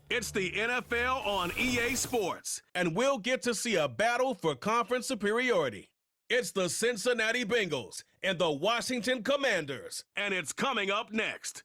It's the NFL on EA Sports, and we'll get to see a battle for conference superiority. It's the Cincinnati Bengals and the Washington Commanders, and it's coming up next.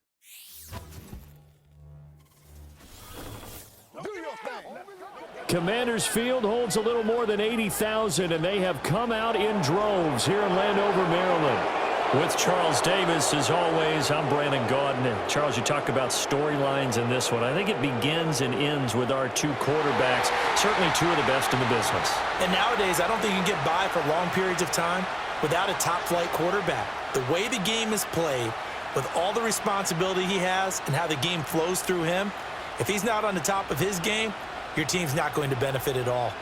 Commanders Field holds a little more than 80,000, and they have come out in droves here in Landover, Maryland. With Charles Davis, as always, I'm Brandon Gaudin. Charles, you talk about storylines in this one. I think it begins and ends with our two quarterbacks, certainly two of the best in the business. And nowadays, I don't think you can get by for long periods of time without a top-flight quarterback. The way the game is played, with all the responsibility he has and how the game flows through him, if he's not on the top of his game, your team's not going to benefit at all.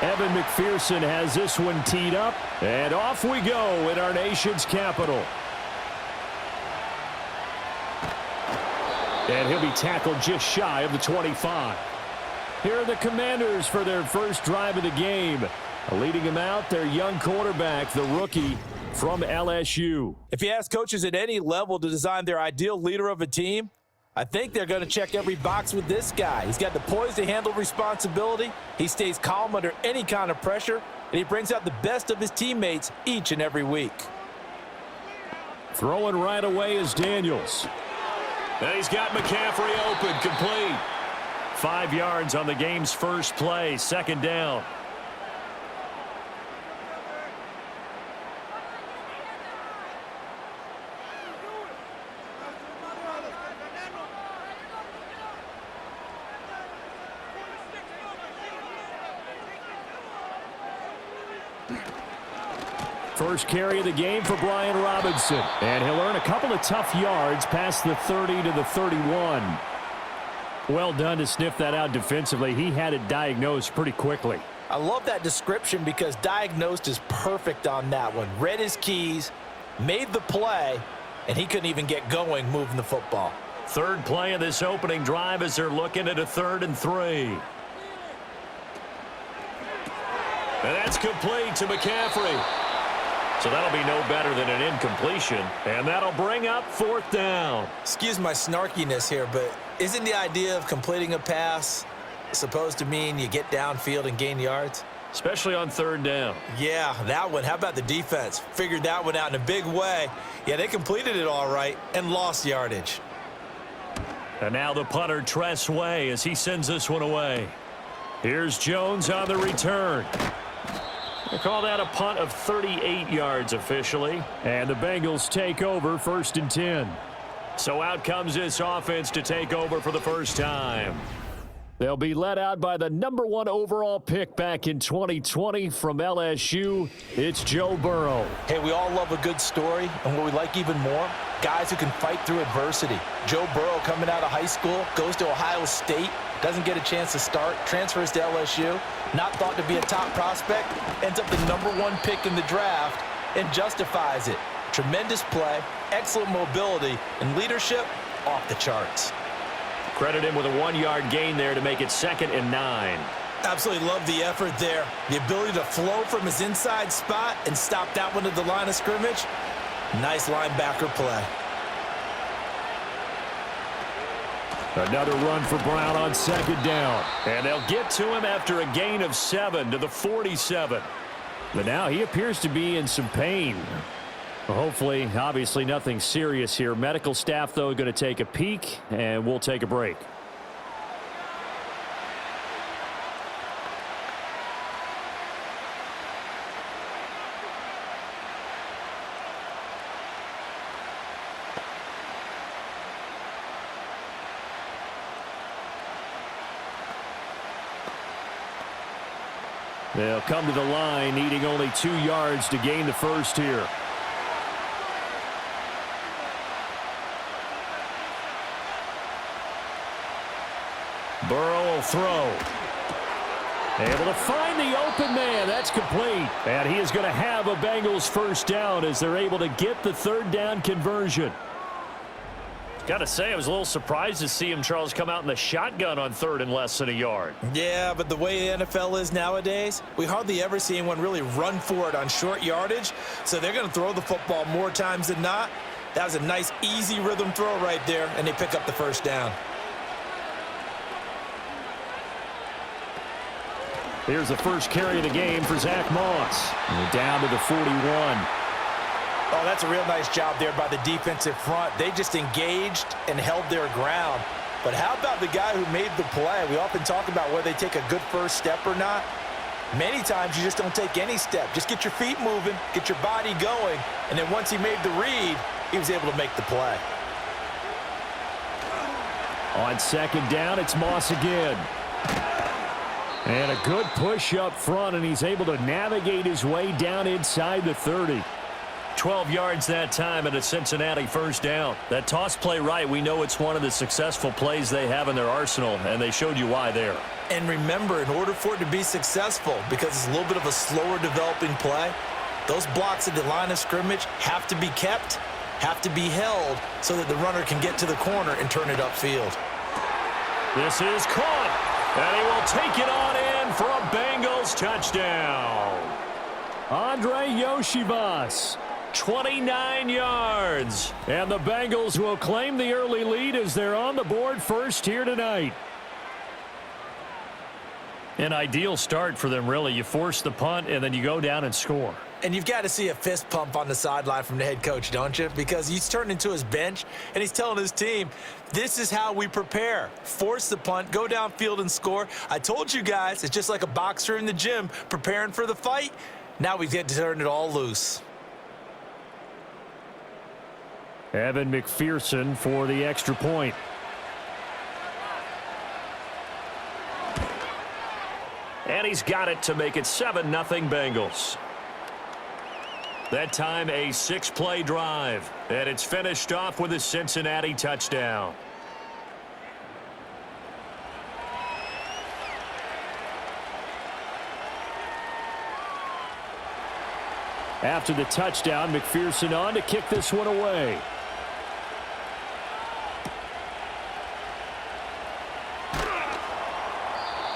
Evan McPherson has this one teed up, and off we go in our nation's capital. And he'll be tackled just shy of the 25. Here are the Commanders for their first drive of the game. Leading them out, their young quarterback, the rookie from LSU. If you ask coaches at any level to design their ideal leader of a team, I think they're going to check every box with this guy. He's got the poise to handle responsibility. He stays calm under any kind of pressure, and he brings out the best of his teammates each and every week. Throwing right away is Daniels. And he's got McCaffrey open, complete. 5 yards on the game's first play, second down. First carry of the game for Brian Robinson. And he'll earn a couple of tough yards past the 30 to the 31. Well done to sniff that out defensively. He had it diagnosed pretty quickly. I love that description because diagnosed is perfect on that one. Read his keys, made the play, and he couldn't even get going moving the football. Third play of this opening drive as they're looking at a 3rd and 3. And that's complete to McCaffrey. So that'll be no better than an incompletion, and that'll bring up 4th down. Excuse my snarkiness here, but isn't the idea of completing a pass supposed to mean you get downfield and gain yards? Especially on 3rd down. Yeah, that one. How about the defense? Figured that one out in a big way. Yeah, they completed it all right and lost yardage. And now the punter, Tress Way, as he sends this one away. Here's Jones on the return. They call that a punt of 38 yards officially. And the Bengals take over 1st and 10. So out comes this offense to take over for the first time. They'll be led out by the #1 overall pick back in 2020 from LSU. It's Joe Burrow. Hey, we all love a good story, and what we like even more, guys who can fight through adversity. Joe Burrow coming out of high school, goes to Ohio State, doesn't get a chance to start, transfers to LSU, not thought to be a top prospect, ends up the #1 pick in the draft, and justifies it. Tremendous play, excellent mobility, and leadership off the charts. Credit him with a 1-yard gain there to make it 2nd and 9. Absolutely love the effort there. The ability to flow from his inside spot and stop that one at the line of scrimmage. Nice linebacker play. Another run for Brown on 2nd down. And they'll get to him after a gain of 7 to the 47. But now he appears to be in some pain. Hopefully, obviously nothing serious here. Medical staff, though, going to take a peek, and we'll take a break. They'll come to the line, needing only 2 yards to gain the first here. Burrow will throw. Able to find the open man. That's complete. And he is going to have a Bengals first down as they're able to get the third down conversion. Got to say, I was a little surprised to see him, Charles, come out in the shotgun on third and less than a yard. Yeah, but the way the NFL is nowadays, we hardly ever see anyone really run for it on short yardage. So they're going to throw the football more times than not. That was a nice, easy rhythm throw right there, and they pick up the first down. Here's the first carry of the game for Zach Moss. And we're down to the 41. Oh, that's a real nice job there by the defensive front. They just engaged and held their ground. But how about the guy who made the play? We often talk about whether they take a good first step or not. Many times you just don't take any step. Just get your feet moving, get your body going, and then once he made the read, he was able to make the play. On second down, it's Moss again. And a good push up front, and he's able to navigate his way down inside the 30. 12 yards that time and a Cincinnati first down. That toss play right, we know it's one of the successful plays they have in their arsenal, and they showed you why there. And remember, in order for it to be successful, because it's a little bit of a slower developing play, those blocks at the line of scrimmage have to be kept, have to be held, so that the runner can get to the corner and turn it upfield. This is caught, and he will take it on in for a Bengals touchdown. Andre Yoshivas, 29 yards. And the Bengals will claim the early lead as they're on the board first here tonight. An ideal start for them, really. You force the punt, and then you go down and score. And you've got to see a fist pump on the sideline from the head coach, don't you? Because he's turned into his bench, and he's telling his team, this is how we prepare. Force the punt, go downfield and score. I told you guys, it's just like a boxer in the gym preparing for the fight. Now we get to turn it all loose. Evan McPherson for the extra point. And he's got it to make it 7-0 Bengals. That time a 6-play drive. And it's finished off with a Cincinnati touchdown. After the touchdown, McPherson on to kick this one away.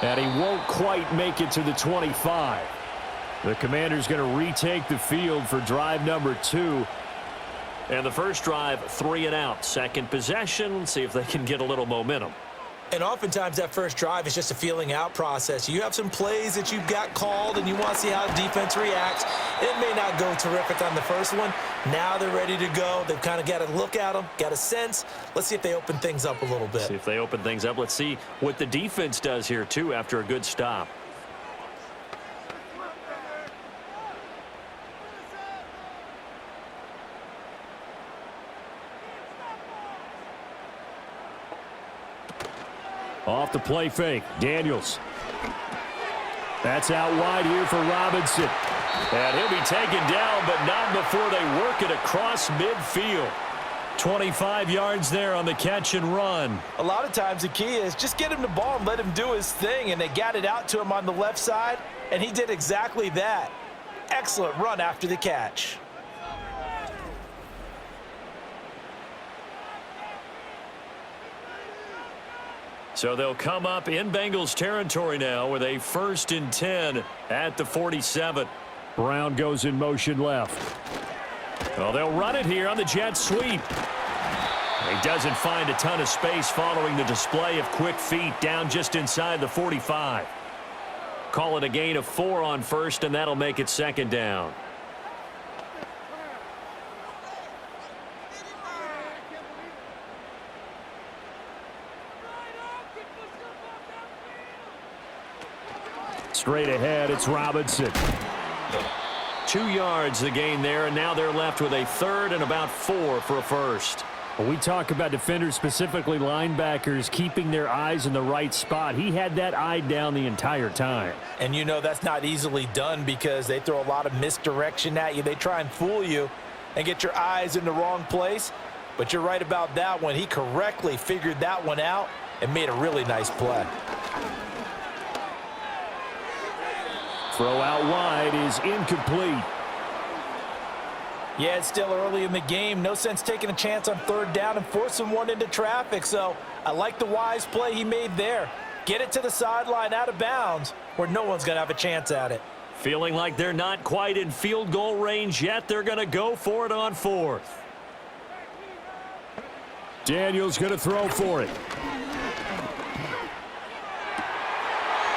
And he won't quite make it to the 25. The Commander's going to retake the field for drive number 2. And the first drive, 3 and out. Second possession, see if they can get a little momentum. And oftentimes that first drive is just a feeling out process. You have some plays that you've got called and you want to see how defense reacts. It may not go terrific on the first one. Now they're ready to go. They've kind of got to look at them, got a sense. Let's see if they open things up a little bit. See if they open things up. Let's see what the defense does here, too, after a good stop. Off the play fake, Daniels. That's out wide here for Robinson. And he'll be taken down, but not before they work it across midfield. 25 yards there on the catch and run. A lot of times the key is just get him the ball and let him do his thing, and they got it out to him on the left side, and he did exactly that. Excellent run after the catch. So they'll come up in Bengals territory now with a 1st and 10 at the 47. Brown goes in motion left. Well, they'll run it here on the jet sweep. He doesn't find a ton of space following the display of quick feet down just inside the 45. Call it a gain of 4 on first, and that'll make it 2nd down. Straight ahead, it's Robinson. 2 yards the gain there, and now they're left with a 3rd and about 4 for a first. When we talk about defenders, specifically linebackers, keeping their eyes in the right spot, he had that eye down the entire time. And you know that's not easily done because they throw a lot of misdirection at you. They try and fool you and get your eyes in the wrong place. But you're right about that one. He correctly figured that one out and made a really nice play. Throw out wide is incomplete. Yeah, it's still early in the game. No sense taking a chance on third down and forcing one into traffic. So I like the wise play he made there. Get it to the sideline out of bounds where no one's going to have a chance at it. Feeling like they're not quite in field goal range yet. They're going to go for it on fourth. Daniels going to throw for it.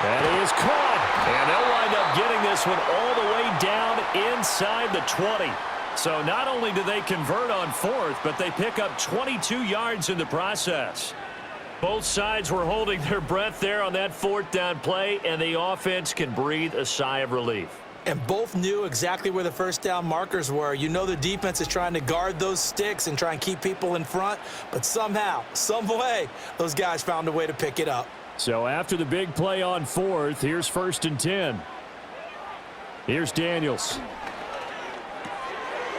That is caught. And they'll wind up getting this one all the way down inside the 20. So not only do they convert on fourth, but they pick up 22 yards in the process. Both sides were holding their breath there on that fourth down play, and the offense can breathe a sigh of relief. And both knew exactly where the first down markers were. You know the defense is trying to guard those sticks and try and keep people in front, but somehow, some way, those guys found a way to pick it up. So after the big play on fourth, here's 1st and 10. Here's Daniels.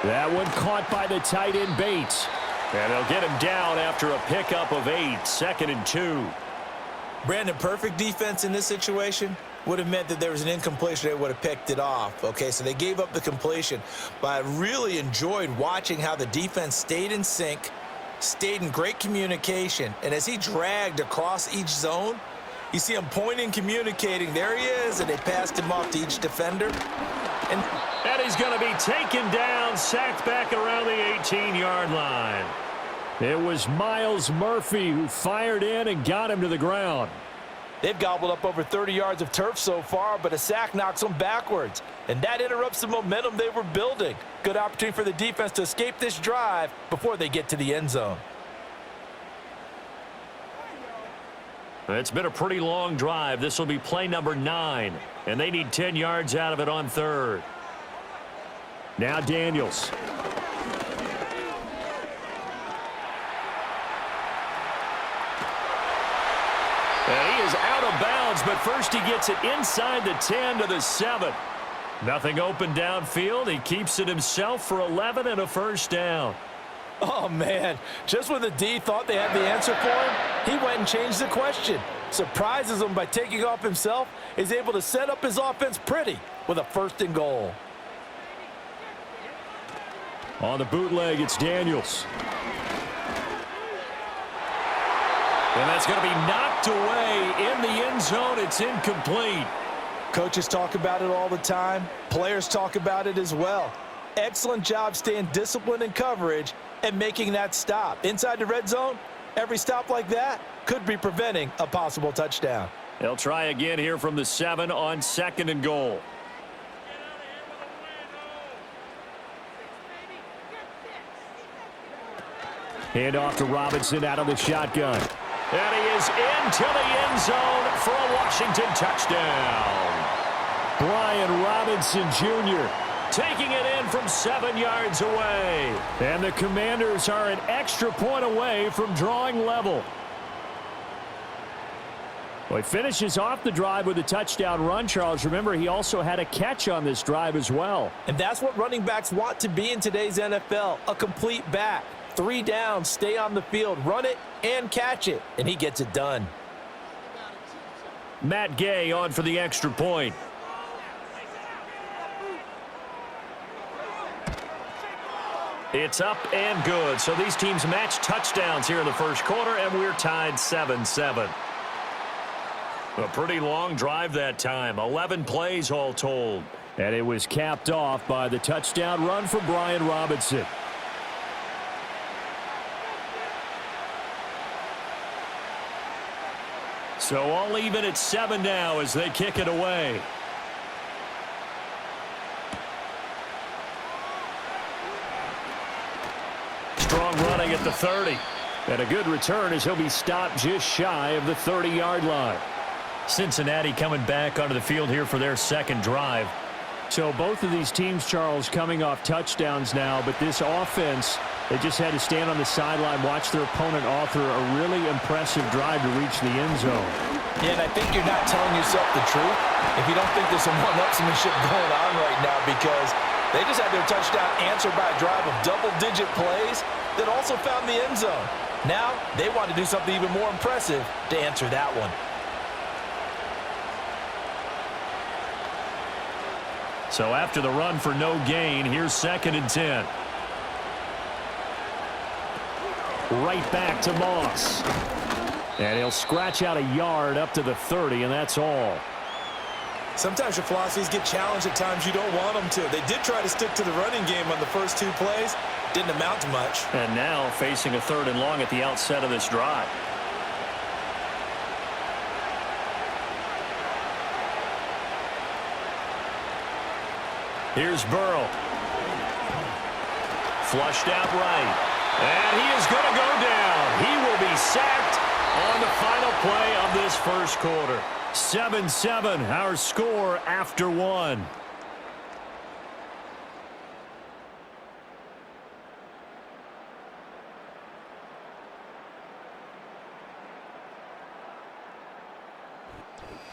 That one caught by the tight end Bates. And they'll get him down after a pickup of 8, 2nd and 2. Brandon, perfect defense in this situation would have meant that there was an incompletion. They would have picked it off. Okay, so they gave up the completion. But I really enjoyed watching how the defense stayed in sync, stayed in great communication. And as he dragged across each zone, you see him pointing, communicating. There he is, and they passed him off to each defender. And he's going to be taken down, sacked back around the 18-yard line. It was Miles Murphy who fired in and got him to the ground. They've gobbled up over 30 yards of turf so far, but a sack knocks them backwards. And that interrupts the momentum they were building. Good opportunity for the defense to escape this drive before they get to the end zone. It's been a pretty long drive. This will be play number 9, and they need 10 yards out of it on third. Now Daniels. And he is out of bounds, but first he gets it inside the 10 to the 7. Nothing open downfield. He keeps it himself for 11 and a first down. Oh, man. Just when the D thought they had the answer for him, he went and changed the question. Surprises him by taking off himself. Is able to set up his offense pretty with a 1st and goal. On the bootleg, it's Daniels. And that's going to be knocked away in the end zone. It's incomplete. Coaches talk about it all the time. Players talk about it as well. Excellent job staying disciplined in coverage and making that stop. Inside the red zone, every stop like that could be preventing a possible touchdown. They'll try again here from the 7 on 2nd and goal. Hand off to Robinson out of the shotgun. And he is into the end zone for a Washington touchdown. Brian Robinson Jr. taking it in from 7 yards away. And the Commanders are an extra point away from drawing level. Well, he finishes off the drive with a touchdown run, Charles. Remember, he also had a catch on this drive as well. And that's what running backs want to be in today's NFL, a complete back. 3 downs, stay on the field, run it, and catch it. And he gets it done. Matt Gay on for the extra point. It's up and good. So these teams match touchdowns here in the first quarter, and we're tied 7-7. A pretty long drive that time. 11 plays all told. And it was capped off by the touchdown run for Brian Robinson. So all even at 7 now as they kick it away. Strong running at the 30. And a good return as he'll be stopped just shy of the 30-yard line. Cincinnati coming back onto the field here for their second drive. So both of these teams, Charles, coming off touchdowns now, but this offense, they just had to stand on the sideline, watch their opponent author a really impressive drive to reach the end zone. Yeah, and I think you're not telling yourself the truth if you don't think there's some one-upsmanship going on right now, because they just had their touchdown answered by a drive of double-digit plays that also found the end zone. Now they want to do something even more impressive to answer that one. So after the run for no gain, here's 2nd and 10. Right back to Moss. And he'll scratch out a yard up to the 30, and that's all. Sometimes your philosophies get challenged at times you don't want them to. They did try to stick to the running game on the first 2 plays. Didn't amount to much. And now facing a 3rd and long at the outset of this drive. Here's Burrow. Flushed out right. And he is going to go down. He will be sacked on the final play of this first quarter. 7-7, our score after 1.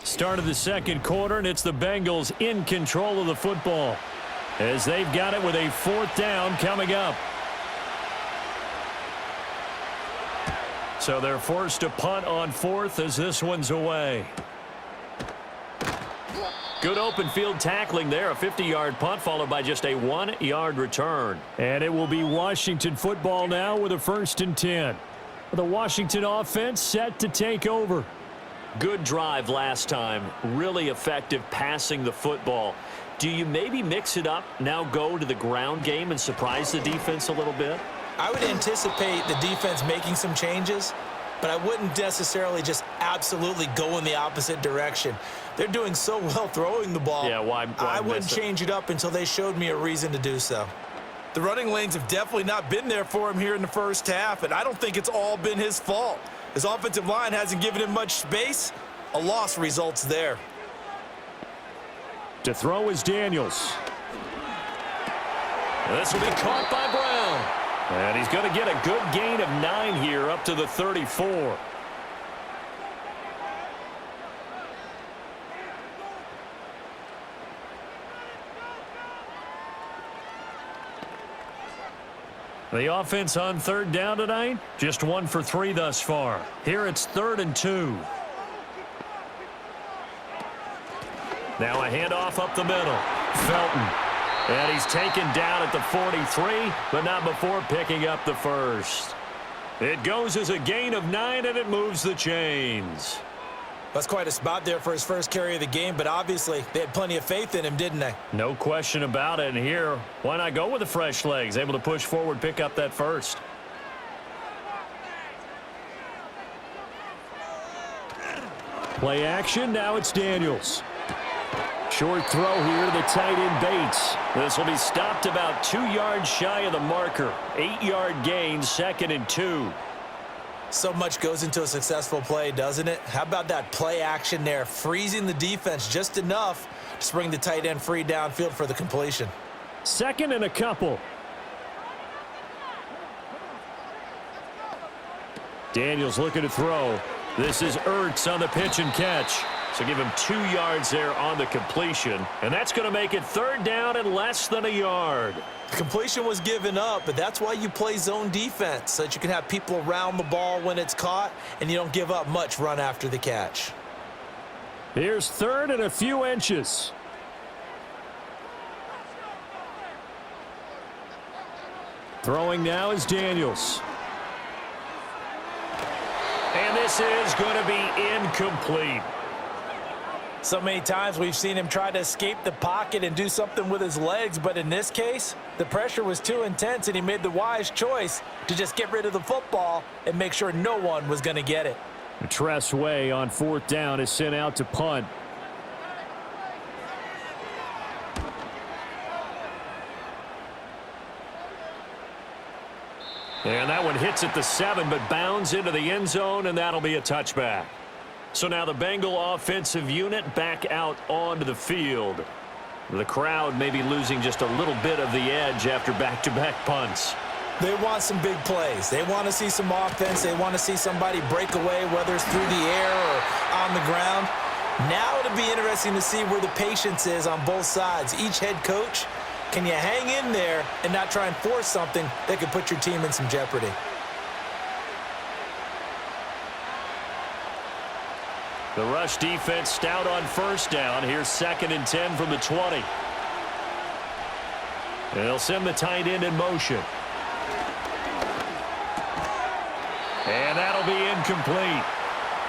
Start of the second quarter, and it's the Bengals in control of the football as they've got it with a 4th down coming up. So they're forced to punt on 4th as this one's away. Good open field tackling there. A 50-yard punt followed by just a 1-yard return. And it will be Washington football now with a 1st and 10. The Washington offense set to take over. Good drive last time. Really effective passing the football. Do you maybe mix it up, now go to the ground game and surprise the defense a little bit? I would anticipate the defense making some changes, but I wouldn't necessarily just absolutely go in the opposite direction. They're doing so well throwing the ball. Yeah, why I wouldn't change it up until they showed me a reason to do so. The running lanes have definitely not been there for him here in the first half, and I don't think it's all been his fault. His offensive line hasn't given him much space. A loss results there. To throw is Daniels. This will be caught by Brown. And he's going to get a good gain of 9 here up to the 34. The offense on 3rd down tonight, just 1 for 3 thus far. Here it's 3rd and 2. Now a handoff up the middle. Felton. And he's taken down at the 43, but not before picking up the 1st. It goes as a gain of 9, and it moves the chains. That's quite a spot there for his first carry of the game, but obviously they had plenty of faith in him, didn't they? No question about it. And here, why not go with the fresh legs? Able to push forward, pick up that 1st. Play action, now it's Daniels. Short throw here to the tight end Bates. This will be stopped about 2 yards shy of the marker. 8-yard gain, 2nd and 2. So much goes into a successful play, doesn't it? How about that play action there, freezing the defense just enough to bring the tight end free downfield for the completion. 2nd and a couple. Daniels looking to throw. This is Ertz on the pitch and catch. So give him 2 yards there on the completion. And that's going to make it 3rd down and less than a yard. The completion was given up, but that's why you play zone defense, so that you can have people around the ball when it's caught, and you don't give up much run after the catch. Here's 3rd and a few inches. Throwing now is Daniels. And this is going to be incomplete. So many times we've seen him try to escape the pocket and do something with his legs, but in this case, the pressure was too intense, and he made the wise choice to just get rid of the football and make sure no one was going to get it. Tress Way on 4th down is sent out to punt. And that one hits at the 7, but bounds into the end zone, and that'll be a touchback. So now the Bengal offensive unit back out onto the field. The crowd may be losing just a little bit of the edge after back-to-back punts. They want some big plays. They want to see some offense. They want to see somebody break away, whether it's through the air or on the ground. Now it'll be interesting to see where the patience is on both sides. Each head coach, can you hang in there and not try and force something that could put your team in some jeopardy? The rush defense stout on 1st down. Here's 2nd and 10 from the 20. They'll send the tight end in motion. And that'll be incomplete.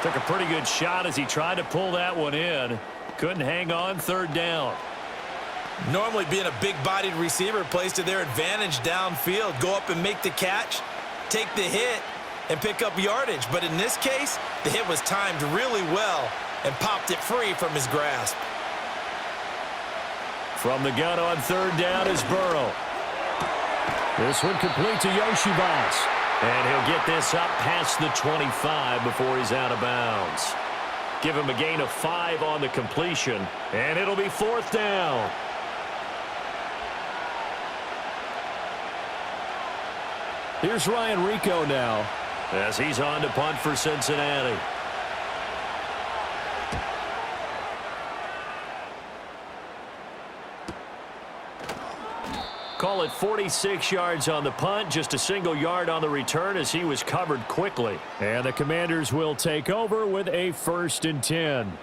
Took a pretty good shot as he tried to pull that one in. Couldn't hang on, third down. Normally being a big-bodied receiver plays to their advantage downfield. Go up and make the catch, take the hit, and pick up yardage. But in this case, the hit was timed really well and popped it free from his grasp. From the gun on third down is Burrow. This one complete to Yoshibas. And he'll get this up past the 25 before he's out of bounds. Give him a gain of 5 on the completion, and it'll be fourth down. Here's Ryan Rico now as he's on to punt for Cincinnati. Call it 46 yards on the punt, just a single yard on the return as he was covered quickly. And the Commanders will take over with a 1st and 10.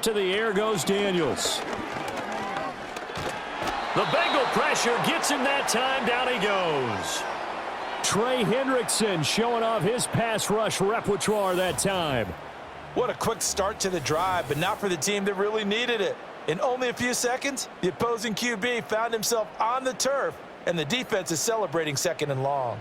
To the air goes Daniels. The Bengal pressure gets him that time. Down he goes. Trey Hendrickson showing off his pass rush repertoire that time. What a quick start to the drive, but not for the team that really needed it. In only a few seconds, the opposing QB found himself on the turf, and the defense is celebrating 2nd and long.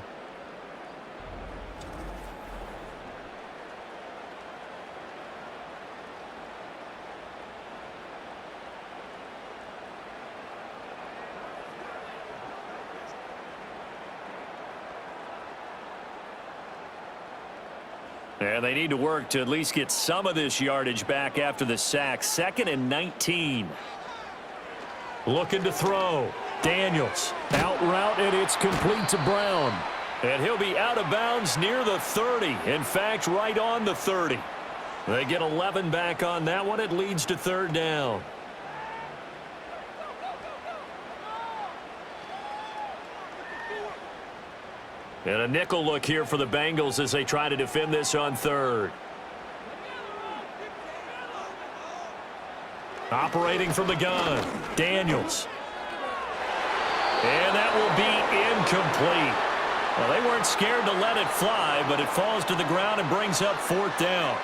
And they need to work to at least get some of this yardage back after the sack. 2nd and 19. Looking to throw. Daniels. Out route, and it's complete to Brown. And he'll be out of bounds near the 30. In fact, right on the 30. They get 11 back on that one. It leads to third down. And a nickel look here for the Bengals as they try to defend this on third. Operating from the gun, Daniels. And that will be incomplete. Well, they weren't scared to let it fly, but it falls to the ground and brings up fourth down.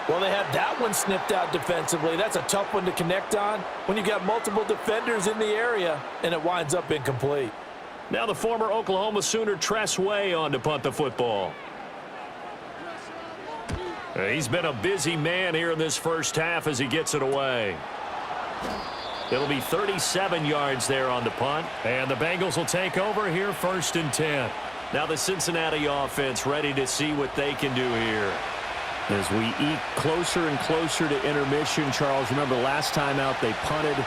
Well, they had that one snipped out defensively. That's a tough one to connect on when you got multiple defenders in the area, and it winds up incomplete. Now the former Oklahoma Sooner Tress Way on to punt the football. He's been a busy man here in this first half as he gets it away. It'll be 37 yards there on the punt, and the Bengals will take over here 1st and 10. Now the Cincinnati offense ready to see what they can do here. As we eke closer and closer to intermission, Charles, remember last time out they punted.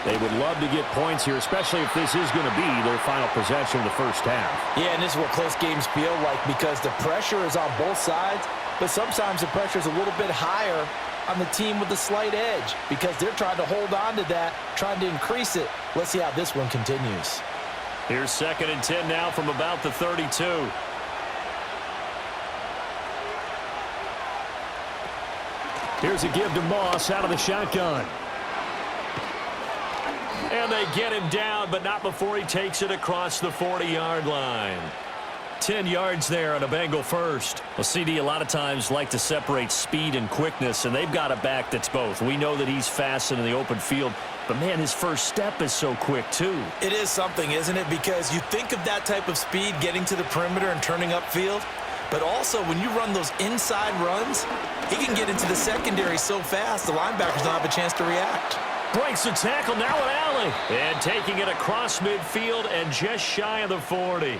They would love to get points here, especially if this is going to be their final possession of the first half. Yeah, and this is what close games feel like because the pressure is on both sides, but sometimes the pressure is a little bit higher on the team with the slight edge because they're trying to hold on to that, trying to increase it. Let's see how this one continues. Here's 2nd and 10 now from about the 32. Here's a give to Moss out of the shotgun. And they get him down, but not before he takes it across the 40-yard line. 10 yards there on a Bengal first. Well, CD a lot of times like to separate speed and quickness, and they've got a back that's both. We know that he's fast in the open field, but, man, his first step is so quick, too. It is something, isn't it? Because you think of that type of speed getting to the perimeter and turning upfield, but also when you run those inside runs, he can get into the secondary so fast the linebackers don't have a chance to react. Breaks the tackle, now an alley. And taking it across midfield and just shy of the 40.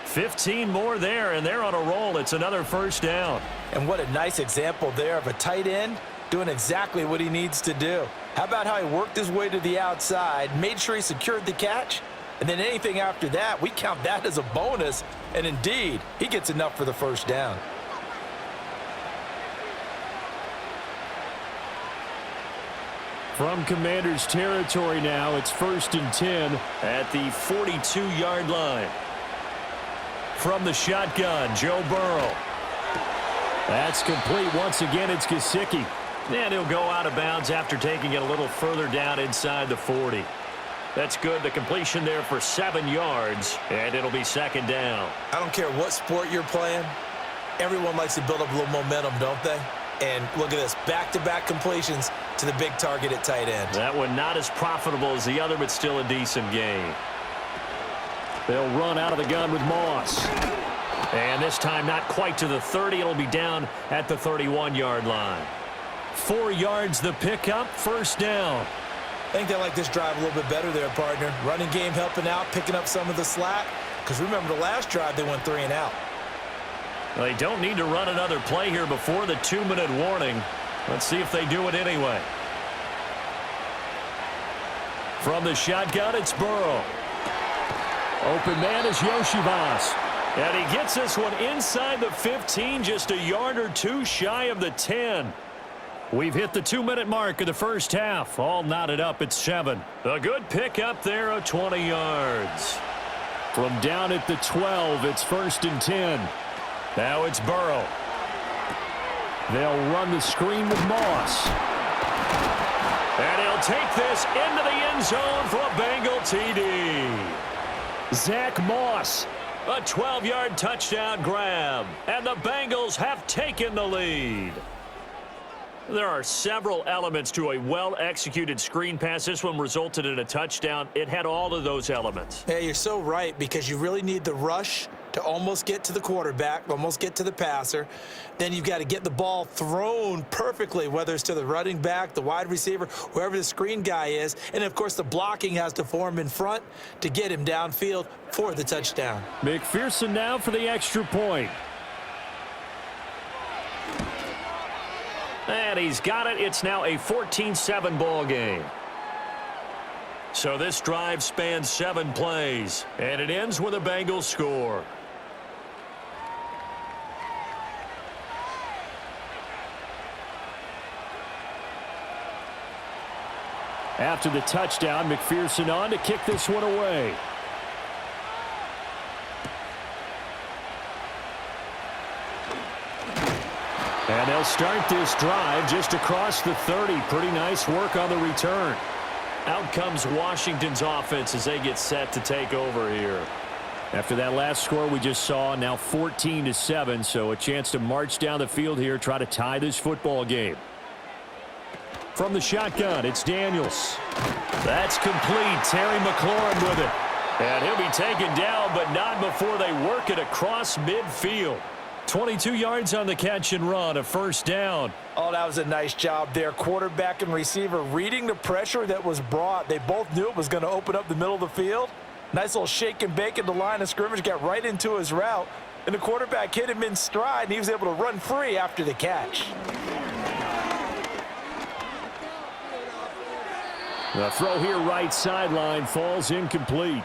15 more there, and they're on a roll. It's another first down. And what a nice example there of a tight end doing exactly what he needs to do. How about how he worked his way to the outside, made sure he secured the catch, and then anything after that, we count that as a bonus. And indeed, he gets enough for the first down. From Commanders territory now, it's 1st and 10 at the 42-yard line. From the shotgun, Joe Burrow. That's complete. Once again, it's Gesicki. And he'll go out of bounds after taking it a little further down inside the 40. That's good. The completion there for 7 yards, and it'll be second down. I don't care what sport you're playing. Everyone likes to build up a little momentum, don't they? And look at this, back-to-back completions to the big target at tight end. That one not as profitable as the other, but still a decent gain. They'll run out of the gun with Moss. And this time not quite to the 30. It'll be down at the 31-yard line. 4 yards the pickup, first down. I think they like this drive a little bit better there, partner. Running game helping out, picking up some of the slack. Because remember the last drive, they went 3 and out. They don't need to run another play here before the 2-minute warning. Let's see if they do it anyway. From the shotgun, it's Burrow. Open man is Yoshivas. And he gets this one inside the 15, just a yard or two shy of the 10. We've hit the 2-minute mark of the first half. All knotted up at 7. A good pick up there of 20 yards. From down at the 12, it's 1st and 10. Now it's Burrow. They'll run the screen with Moss. And he'll take this into the end zone for a Bengal TD. Zach Moss. A 12-yard touchdown grab. And the Bengals have taken the lead. There are several elements to a well-executed screen pass. This one resulted in a touchdown. It had all of those elements. Yeah, you're so right, because you really need the rush to almost get to the quarterback, almost get to the passer. Then you've got to get the ball thrown perfectly, whether it's to the running back, the wide receiver, whoever the screen guy is. And, of course, the blocking has to form in front to get him downfield for the touchdown. McPherson now for the extra point. And he's got it. It's now a 14-7 ball game. So this drive spans 7 plays, and it ends with a Bengals score. After the touchdown, McPherson on to kick this one away. And they'll start this drive just across the 30. Pretty nice work on the return. Out comes Washington's offense as they get set to take over here. After that last score we just saw, now 14-7, so a chance to march down the field here, try to tie this football game. From the shotgun, it's Daniels. That's complete. Terry McLaurin with it. And he'll be taken down, but not before they work it across midfield. 22 yards on the catch and run, a first down. Oh, that was a nice job there. Quarterback and receiver reading the pressure that was brought. They both knew it was going to open up the middle of the field. Nice little shake and bake at the line of scrimmage, got right into his route. And the quarterback hit him in stride, and he was able to run free after the catch. The throw here right sideline falls incomplete.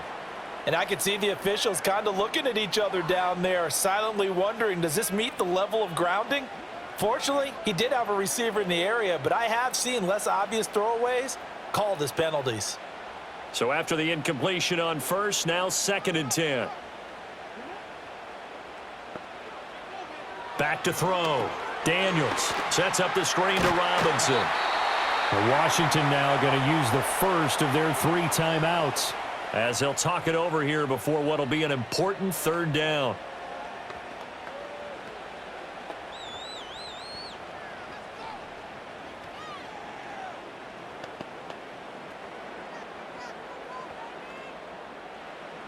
And I could see the officials kind of looking at each other down there, silently wondering, does this meet the level of grounding? Fortunately, he did have a receiver in the area, but I have seen less obvious throwaways called as penalties. So after the incompletion on first, now 2nd and 10. Back to throw. Daniels sets up the screen to Robinson. Washington now going to use the first of their 3 timeouts, as they'll talk it over here before what will be an important 3rd down.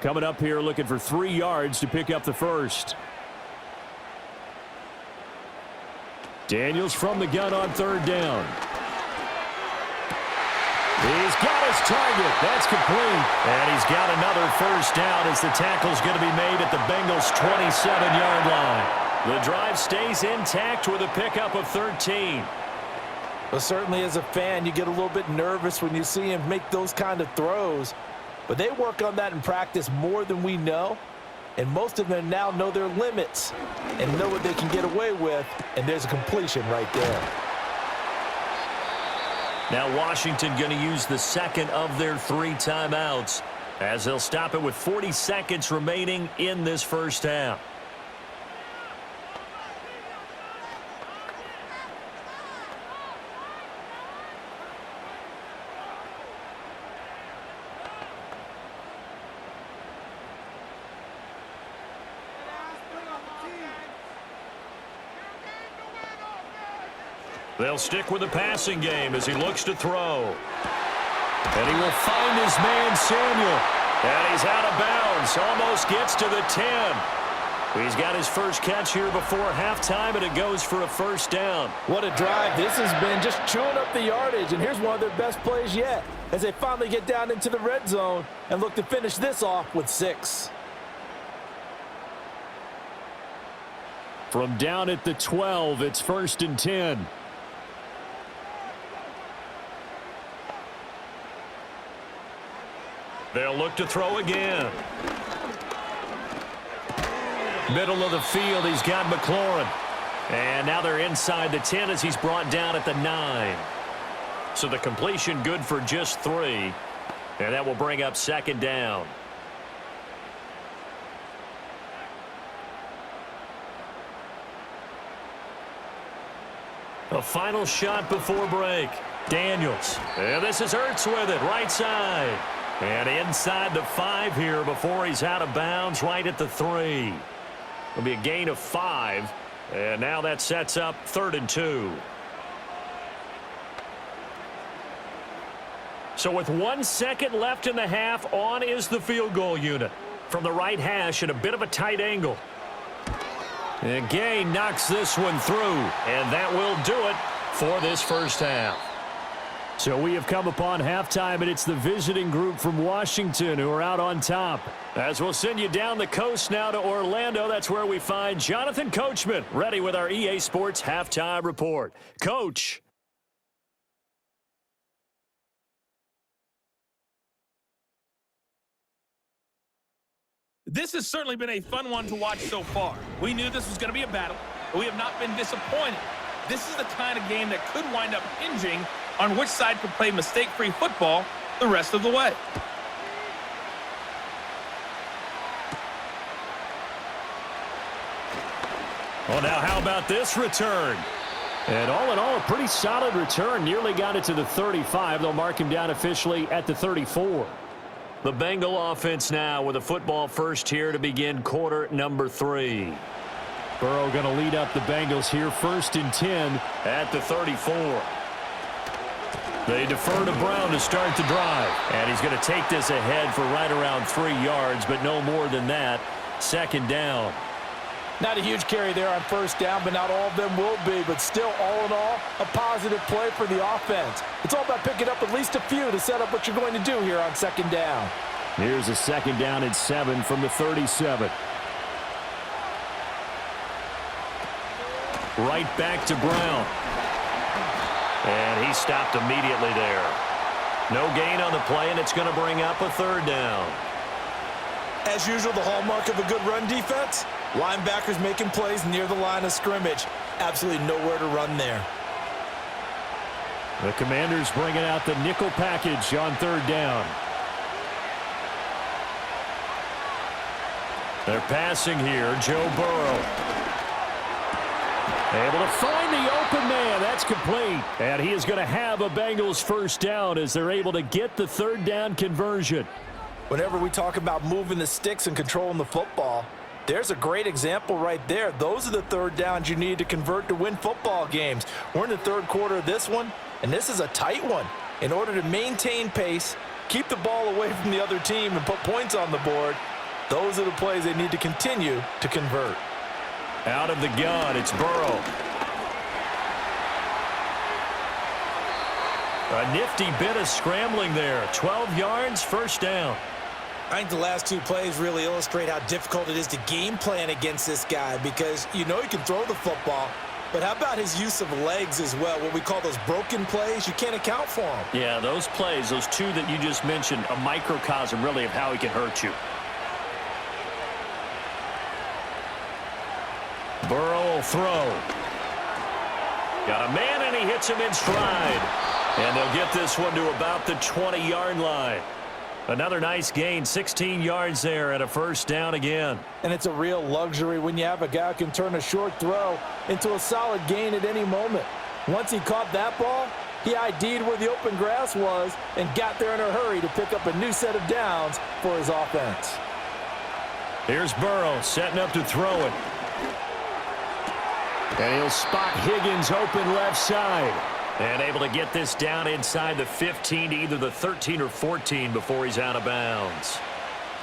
Coming up here looking for 3 yards to pick up the first. Daniels from the gun on 3rd down. He's got his target. That's complete. And he's got another first down as the tackle's going to be made at the Bengals' 27-yard line. The drive stays intact with a pickup of 13. Well, certainly as a fan, you get a little bit nervous when you see him make those kind of throws. But they work on that in practice more than we know. And most of them now know their limits and know what they can get away with. And there's a completion right there. Now Washington going to use the 2nd of their 3 timeouts as they'll stop it with 40 seconds remaining in this first half. They'll stick with the passing game as he looks to throw. And he will find his man, Samuel. And he's out of bounds. Almost gets to the 10. He's got his first catch here before halftime, and it goes for a first down. What a drive. This has been just chewing up the yardage, and here's one of their best plays yet as they finally get down into the red zone and look to finish this off with 6. From down at the 12, it's 1st and 10. They'll look to throw again. Middle of the field, he's got McLaurin. And now they're inside the 10 as he's brought down at the 9. So the completion good for just 3. And that will bring up 2nd down. A final shot before break. Daniels. And this is Ertz with it, right side. And inside the 5 here before he's out of bounds, right at the 3. It'll be a gain of 5. And now that sets up 3rd and 2. So with 1 second left in the half, on is the field goal unit. From the right hash at a bit of a tight angle. And Gay knocks this one through. And that will do it for this first half. So we have come upon halftime, and it's the visiting group from Washington who are out on top. As we'll send you down the coast now to Orlando, that's where we find Jonathan Coachman, ready with our EA Sports Halftime Report. Coach. This has certainly been a fun one to watch so far. We knew this was going to be a battle, but we have not been disappointed. This is the kind of game that could wind up hinging on which side could play mistake-free football the rest of the way. Well, now how about this return? And all in all, a pretty solid return. Nearly got it to the 35. They'll mark him down officially at the 34. The Bengal offense now with a football first here to begin quarter number 3. Burrow going to lead up the Bengals here, 1st and 10 at the 34. They defer to Brown to start the drive. And he's going to take this ahead for right around 3 yards, but no more than that. 2nd down. Not a huge carry there on 1st down, but not all of them will be. But still, all in all, a positive play for the offense. It's all about picking up at least a few to set up what you're going to do here on 2nd down. Here's a 2nd down and 7 from the 37. Right back to Brown. And he stopped immediately there. No gain on the play, and it's going to bring up a 3rd down. As usual, the hallmark of a good run defense, linebackers making plays near the line of scrimmage. Absolutely nowhere to run there. The Commanders bringing out the nickel package on 3rd down. They're passing here, Joe Burrow. Able to find the open man. That's complete. And he is going to have a Bengals 1st down as they're able to get the 3rd down conversion. Whenever we talk about moving the sticks and controlling the football, there's a great example right there. Those are the 3rd downs you need to convert to win football games. We're in the 3rd quarter of this one, and this is a tight one. In order to maintain pace, keep the ball away from the other team, and put points on the board, those are the plays they need to continue to convert. Out of the gun, it's Burrow. A nifty bit of scrambling there. 12 yards, 1st down. I think the last 2 plays really illustrate how difficult it is to game plan against this guy because you know he can throw the football, but how about his use of legs as well? What we call those broken plays, you can't account for them. Yeah, those plays, those 2 that you just mentioned, a microcosm really of how he can hurt you. Burrow will throw. Got a man, and he hits him in stride. And they'll get this one to about the 20-yard line. Another nice gain, 16 yards there, and a 1st down again. And it's a real luxury when you have a guy who can turn a short throw into a solid gain at any moment. Once he caught that ball, he ID'd where the open grass was and got there in a hurry to pick up a new set of downs for his offense. Here's Burrow setting up to throw it. And he'll spot Higgins open left side. And able to get this down inside the 15 to either the 13 or 14 before he's out of bounds.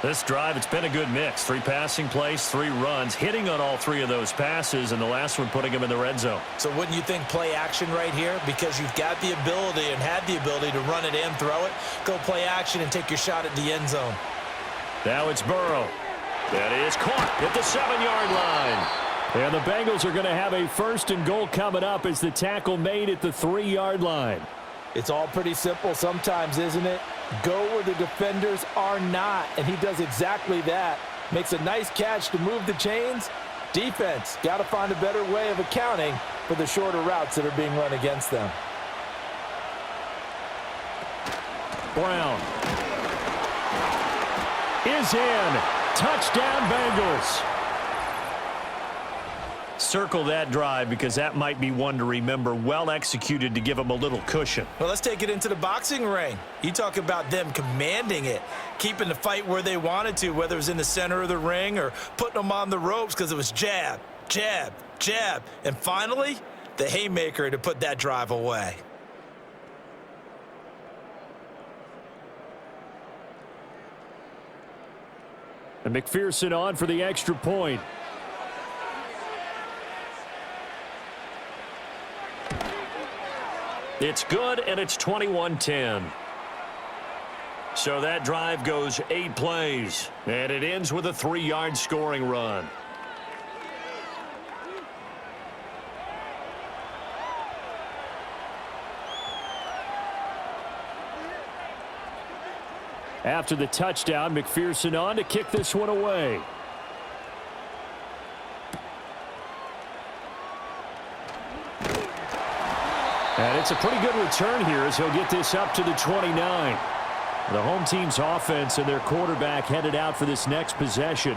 This drive, it's been a good mix. 3 passing plays, 3 runs, hitting on all 3 of those passes, and the last one putting him in the red zone. So wouldn't you think play action right here? Because you've got the ability and had the ability to run it in, throw it, go play action, and take your shot at the end zone. Now it's Burrow. That is caught at the 7-yard line. And the Bengals are going to have a 1st and goal coming up as the tackle made at the 3-yard line. It's all pretty simple sometimes, isn't it? Go where the defenders are not, and he does exactly that. Makes a nice catch to move the chains. Defense, got to find a better way of accounting for the shorter routes that are being run against them. Brown is in. Touchdown, Bengals. Circle that drive because that might be one to remember. Well executed to give them a little cushion. Well, let's take it into the boxing ring. You talk about them commanding it, keeping the fight where they wanted to, whether it was in the center of the ring or putting them on the ropes because it was jab, jab, jab. And finally, the haymaker to put that drive away. And McPherson on for the extra point. It's good, and it's 21-10. So that drive goes 8 plays, and it ends with a 3-yard scoring run. After the touchdown, McPherson on to kick this one away. And it's a pretty good return here as he'll get this up to the 29. The home team's offense and their quarterback headed out for this next possession.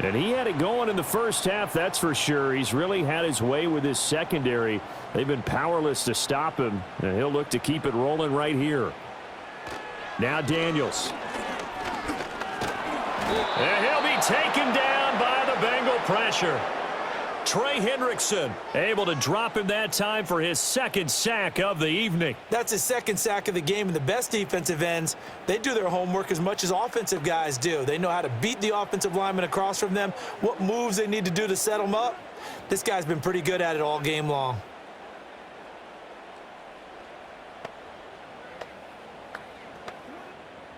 And he had it going in the first half, that's for sure. He's really had his way with his secondary. They've been powerless to stop him, and he'll look to keep it rolling right here. Now Daniels. And he'll be taken down by the Bengal pressure. Trey Hendrickson able to drop him that time for his 2nd sack of the evening. That's his 2nd sack of the game, and the best defensive ends, they do their homework as much as offensive guys do. They know how to beat the offensive lineman across from them, what moves they need to do to set them up. This guy's been pretty good at it all game long.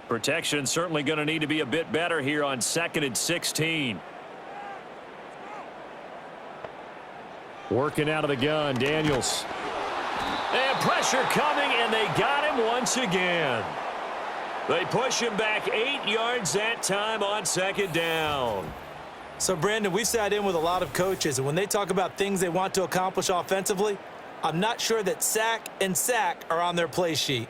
Protection certainly going to need to be a bit better here on 2nd and 16. Working out of the gun, Daniels. And pressure coming, and they got him once again. They push him back 8 yards that time on 2nd down. So, Brandon, we've sat in with a lot of coaches, and when they talk about things they want to accomplish offensively, I'm not sure that sack and sack are on their play sheet.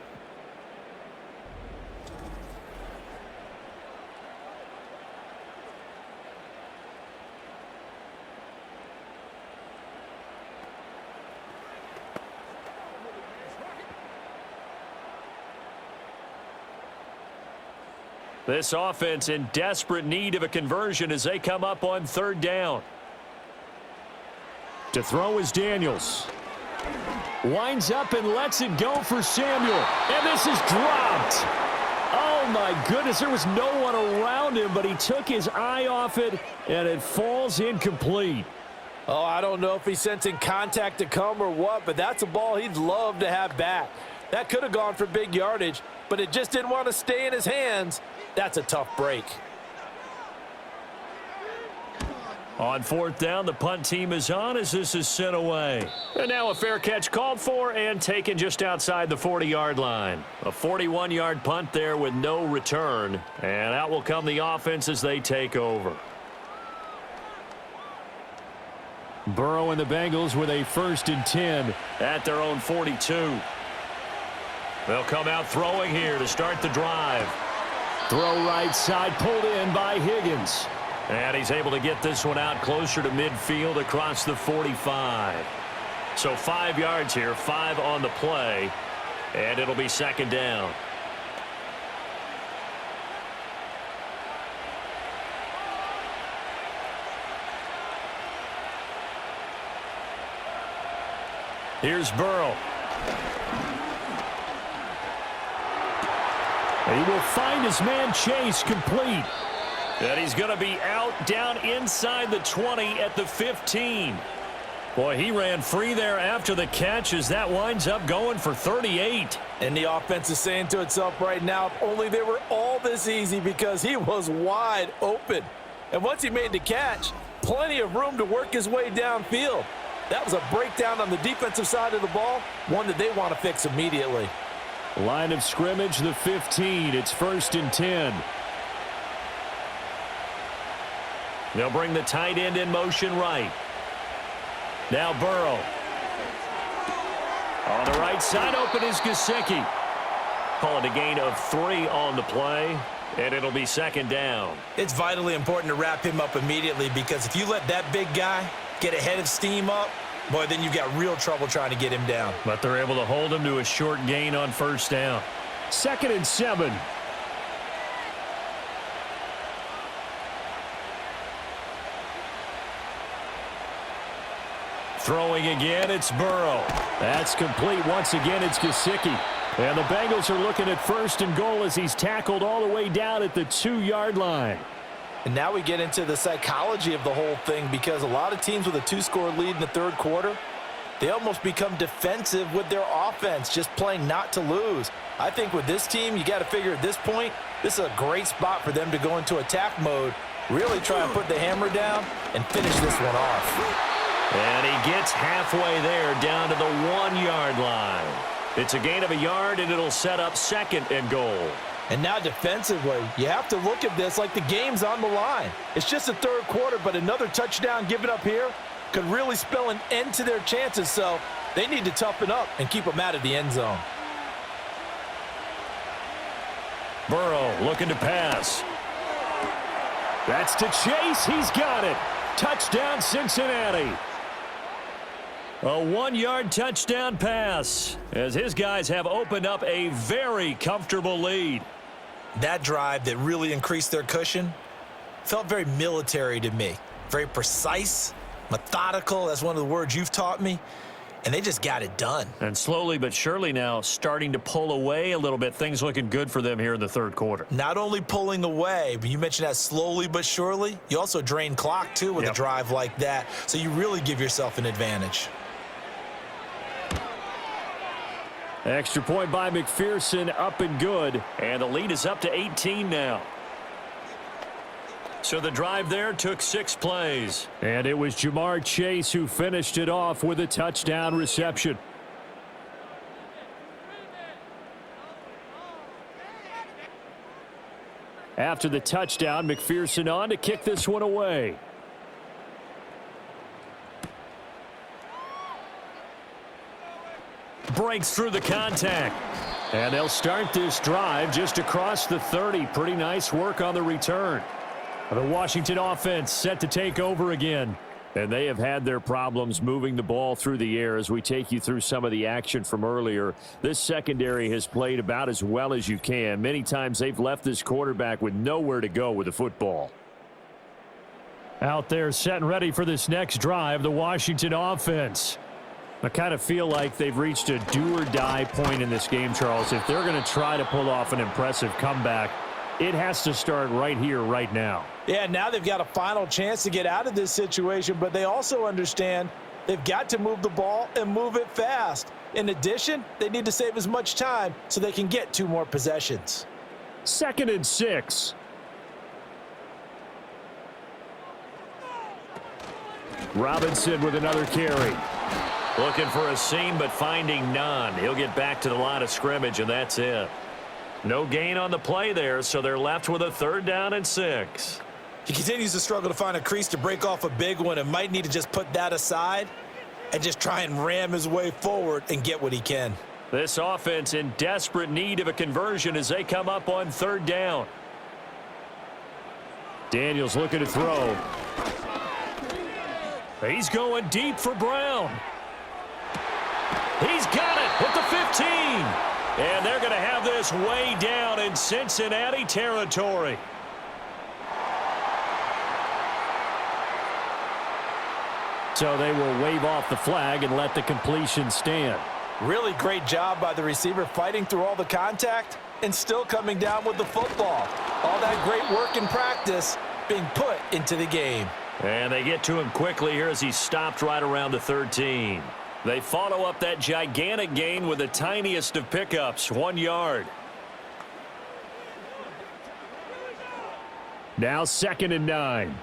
This offense in desperate need of a conversion as they come up on 3rd down. To throw is Daniels. Winds up and lets it go for Samuel. And this is dropped. Oh, my goodness. There was no one around him, but he took his eye off it, and it falls incomplete. Oh, I don't know if he's sensing contact to come or what, but that's a ball he'd love to have back. That could have gone for big yardage, but it just didn't want to stay in his hands. That's a tough break. On 4th down, the punt team is on as this is sent away. And now a fair catch called for and taken just outside the 40-yard line. A 41-yard punt there with no return. And out will come the offense as they take over. Burrow and the Bengals with a 1st and 10 at their own 42. They'll come out throwing here to start the drive. Throw right side, pulled in by Higgins. And he's able to get this one out closer to midfield across the 45. So 5 yards here, 5 on the play, and it'll be 2nd down. Here's Burrow. He will find his man Chase complete. And he's going to be out down inside the 20 at the 15. Boy, he ran free there after the catch as that winds up going for 38. And the offense is saying to itself right now, if only they were all this easy, because he was wide open. And once he made the catch, plenty of room to work his way downfield. That was a breakdown on the defensive side of the ball, one that they want to fix immediately. Line of scrimmage, the 15. It's 1st and 10. They'll bring the tight end in motion right. Now Burrow. On the right side, open is Gesicki. Call it a gain of 3 on the play, and it'll be 2nd down. It's vitally important to wrap him up immediately, because if you let that big guy get a head of steam up, boy, then you've got real trouble trying to get him down. But they're able to hold him to a short gain on 1st down. 2nd and 7. Throwing again, it's Burrow. That's complete. Once again, it's Gesicki. And the Bengals are looking at 1st and goal as he's tackled all the way down at the 2-yard line. And now we get into the psychology of the whole thing, because a lot of teams with a 2-score lead in the 3rd quarter, they almost become defensive with their offense, just playing not to lose. I think with this team, you got to figure at this point, this is a great spot for them to go into attack mode, really try and put the hammer down and finish this one off. And he gets halfway there down to the 1-yard line. It's a gain of a yard, and it'll set up 2nd and goal. And now defensively, you have to look at this like the game's on the line. It's just the 3rd quarter, but another touchdown given up here could really spell an end to their chances, so they need to toughen up and keep them out of the end zone. Burrow looking to pass. That's to Chase. He's got it. Touchdown, Cincinnati. A 1-yard touchdown pass as his guys have opened up a very comfortable lead. That drive that really increased their cushion felt very military to me. Very precise, methodical. That's one of the words you've taught me. And they just got it done. And slowly but surely now starting to pull away a little bit. Things looking good for them here in the 3rd quarter. Not only pulling away, but you mentioned that slowly but surely. You also drain clock, too, with a drive like that. So you really give yourself an advantage. Extra point by McPherson, up and good. And the lead is up to 18 now. So the drive there took 6 plays. And it was Jamar Chase who finished it off with a touchdown reception. After the touchdown, McPherson on to kick this one away. Breaks through the contact. And they'll start this drive just across the 30. Pretty nice work on the return. The Washington offense set to take over again. And they have had their problems moving the ball through the air as we take you through some of the action from earlier. This secondary has played about as well as you can. Many times they've left this quarterback with nowhere to go with the football. Out there set and ready for this next drive, the Washington offense. I kind of feel like they've reached a do-or-die point in this game, Charles. If they're going to try to pull off an impressive comeback, it has to start right here, right now. Yeah, now they've got a final chance to get out of this situation, but they also understand they've got to move the ball and move it fast. In addition, they need to save as much time so they can get 2 more possessions. 2nd and 6. Robinson with another carry. Looking for a seam, but finding none. He'll get back to the line of scrimmage, and that's it. No gain on the play there, so they're left with a 3rd down and 6. He continues to struggle to find a crease to break off a big one and might need to just put that aside and just try and ram his way forward and get what he can. This offense in desperate need of a conversion as they come up on 3rd down. Daniels looking to throw. He's going deep for Brown. He's got it at the 15. And they're going to have this way down in Cincinnati territory. So they will wave off the flag and let the completion stand. Really great job by the receiver fighting through all the contact and still coming down with the football. All that great work in practice being put into the game. And they get to him quickly here as he stopped right around the 13. They follow up that gigantic gain with the tiniest of pickups, 1 yard. Now 2nd and 9.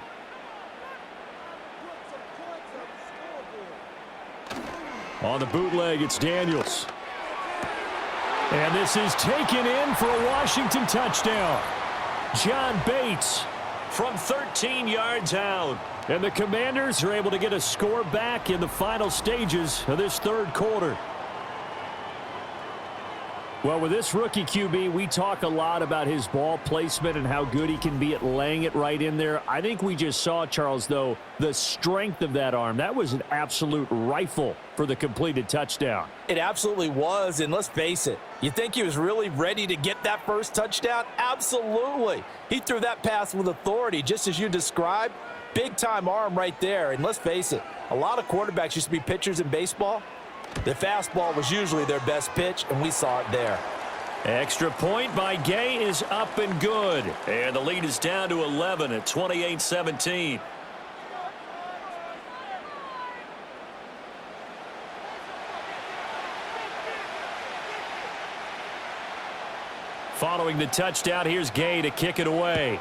On the bootleg, it's Daniels. And this is taken in for a Washington touchdown. John Bates From 13 yards out. And the Commanders are able to get a score back in the final stages of this third quarter. Well, with this rookie QB, we talk a lot about his ball placement and how good he can be at laying it right in there. I think we just saw, Charles, though, the strength of that arm. That was an absolute rifle for the completed touchdown. It absolutely was, and let's face it, you think he was really ready to get that first touchdown? Absolutely. He threw that pass with authority, just as you described. Big-time arm right there, and let's face it, a lot of quarterbacks used to be pitchers in baseball. The fastball was usually their best pitch, and we saw it there. Extra point by Gay is up and good. And the lead is down to 11 at 28-17. Following the touchdown, here's Gay to kick it away.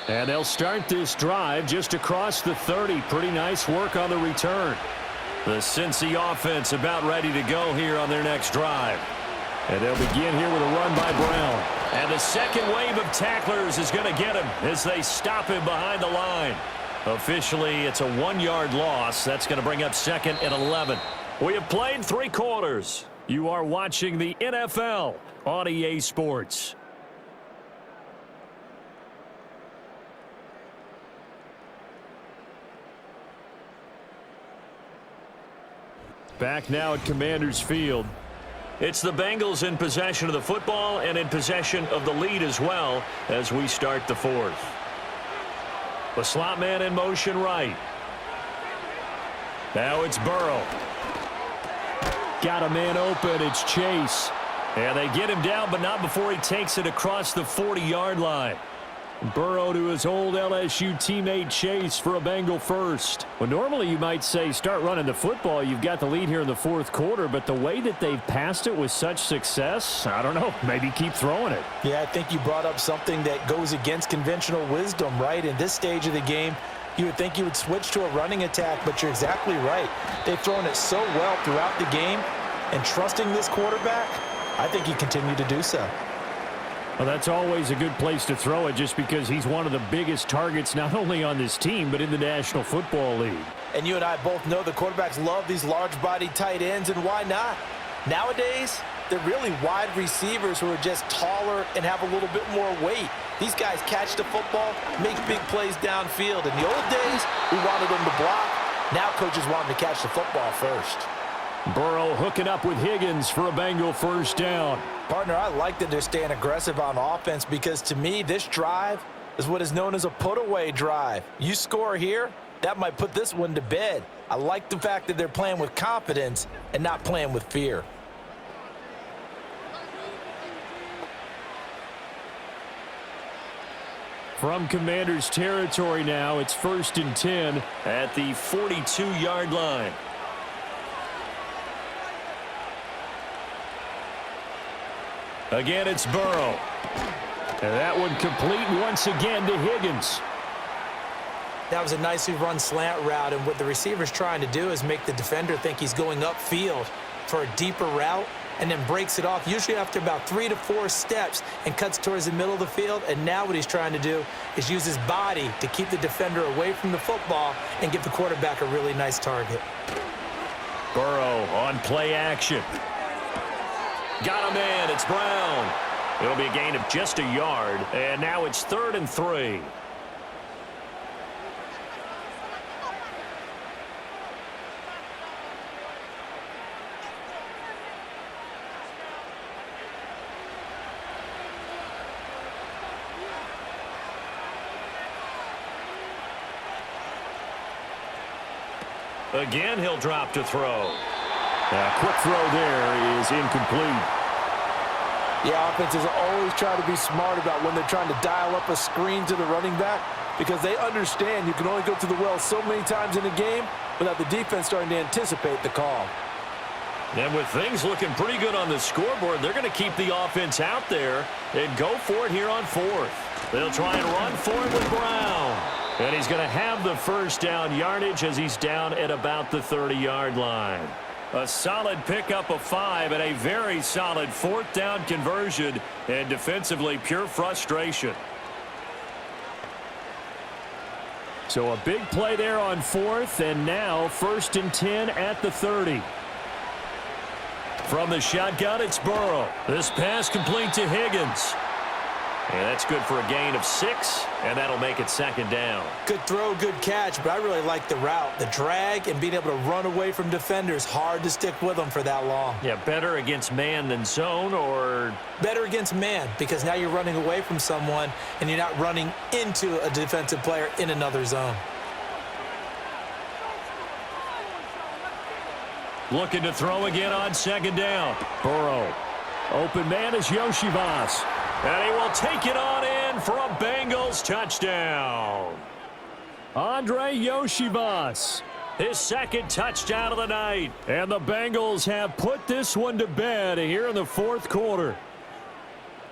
And they'll start this drive just across the 30. Pretty nice work on the return. The Cincy offense about ready to go here on their next drive. And they'll begin here with a run by Brown. And the second wave of tacklers is going to get him as they stop him behind the line. Officially, it's a 1 yard loss. That's going to bring up 2nd and 11. We have played 3 quarters. You are watching the NFL on EA Sports. Back now at Commanders Field. It's the Bengals in possession of the football and in possession of the lead as well as we start the 4th. The slot man in motion right. Now it's Burrow. Got a man open. It's Chase. And they get him down, but not before he takes it across the 40-yard line. Burrow to his old LSU teammate Chase for a Bengal first. Well, normally you might say start running the football. You've got the lead here in the 4th quarter, but the way that they've passed it with such success, I don't know, maybe keep throwing it. Yeah, I think you brought up something that goes against conventional wisdom, right? In this stage of the game, you would think you would switch to a running attack, but you're exactly right. They've thrown it so well throughout the game, and trusting this quarterback, I think you continue to do so. Well, that's always a good place to throw it just because he's one of the biggest targets not only on this team but in the National Football League. And you and I both know the quarterbacks love these large-bodied tight ends, and why not? Nowadays, they're really wide receivers who are just taller and have a little bit more weight. These guys catch the football, make big plays downfield. In the old days, we wanted them to block. Now coaches want them to catch the football first. Burrow hooking up with Higgins for a Bengal first down. Partner, I like that they're staying aggressive on offense because to me, this drive is what is known as a put-away drive. You score here, that might put this one to bed. I like the fact that they're playing with confidence and not playing with fear. From Commanders territory now, it's 1st and 10 at the 42-yard line. Again, it's Burrow. And that one complete once again to Higgins. That was a nicely run slant route, and what the receiver's trying to do is make the defender think he's going upfield for a deeper route and then breaks it off, usually after about 3 to 4 steps, and cuts towards the middle of the field. And now what he's trying to do is use his body to keep the defender away from the football and give the quarterback a really nice target. Burrow on play action. Got a man. It's Brown. It'll be a gain of just a yard. And now it's 3rd and 3. Again, he'll drop to throw. Quick throw there is incomplete. Yeah, offenses always try to be smart about when they're trying to dial up a screen to the running back because they understand you can only go to the well so many times in a game without the defense starting to anticipate the call. And with things looking pretty good on the scoreboard, they're going to keep the offense out there and go for it here on fourth. They'll try and run for it with Brown. And he's going to have the first down yardage as he's down at about the 30-yard line. A solid pickup of 5 and a very solid fourth down conversion, and defensively pure frustration. So a big play there on fourth, and now 1st and 10 at the 30. From the shotgun, it's Burrow. This pass complete to Higgins. And that's good for a gain of 6, and that'll make it 2nd down. Good throw, good catch, but I really like the route. The drag and being able to run away from defenders, hard to stick with them for that long. Yeah, better against man than zone, or? Better against man, because now you're running away from someone and you're not running into a defensive player in another zone. Looking to throw again on 2nd down. Burrow. Open man is Yoshivas. And he will take it on in for a Bengals touchdown. Andre Yoshivas. His 2nd touchdown of the night. And the Bengals have put this one to bed here in the 4th quarter.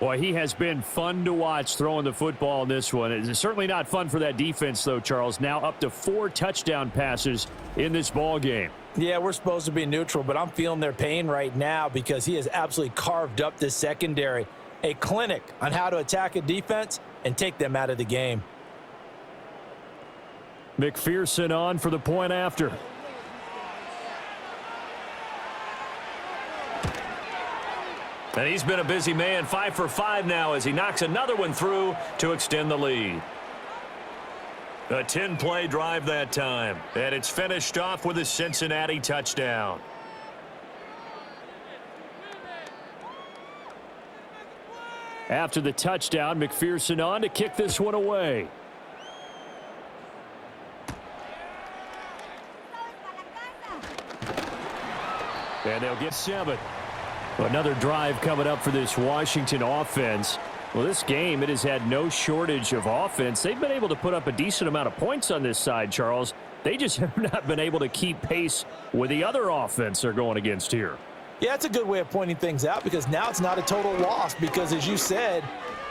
Boy, he has been fun to watch throwing the football in this one. It's certainly not fun for that defense, though, Charles. Now up to 4 touchdown passes in this ball game. Yeah, we're supposed to be neutral, but I'm feeling their pain right now because he has absolutely carved up this secondary. A clinic on how to attack a defense and take them out of the game. McPherson on for the point after. And he's been a busy man, 5 for 5 now as he knocks another one through to extend the lead. A 10-play drive that time, and it's finished off with a Cincinnati touchdown. After the touchdown, McPherson on to kick this one away. And they'll get 7. Another drive coming up for this Washington offense. Well, this game, it has had no shortage of offense. They've been able to put up a decent amount of points on this side, Charles. They just have not been able to keep pace with the other offense they're going against here. Yeah, that's a good way of pointing things out because now it's not a total loss because, as you said,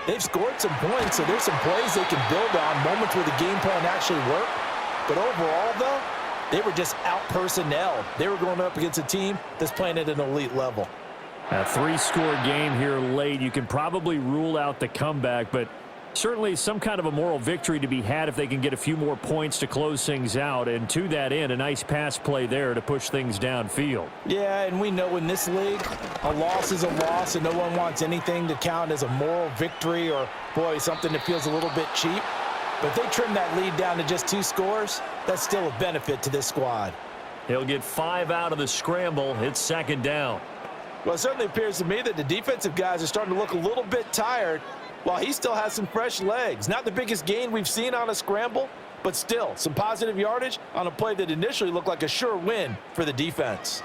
they've scored some points, so there's some plays they can build on, moments where the game plan actually worked. But overall, though, they were just out-personnelled. They were going up against a team that's playing at an elite level. A 3-score game here late. You can probably rule out the comeback, but certainly some kind of a moral victory to be had if they can get a few more points to close things out. And to that end, a nice pass play there to push things downfield. Yeah, and we know in this league, a loss is a loss, and no one wants anything to count as a moral victory or, boy, something that feels a little bit cheap. But if they trim that lead down to just 2 scores, that's still a benefit to this squad. He'll get 5 out of the scramble. It's 2nd down. Well, it certainly appears to me that the defensive guys are starting to look a little bit tired while he still has some fresh legs. Not the biggest gain we've seen on a scramble, but still some positive yardage on a play that initially looked like a sure win for the defense.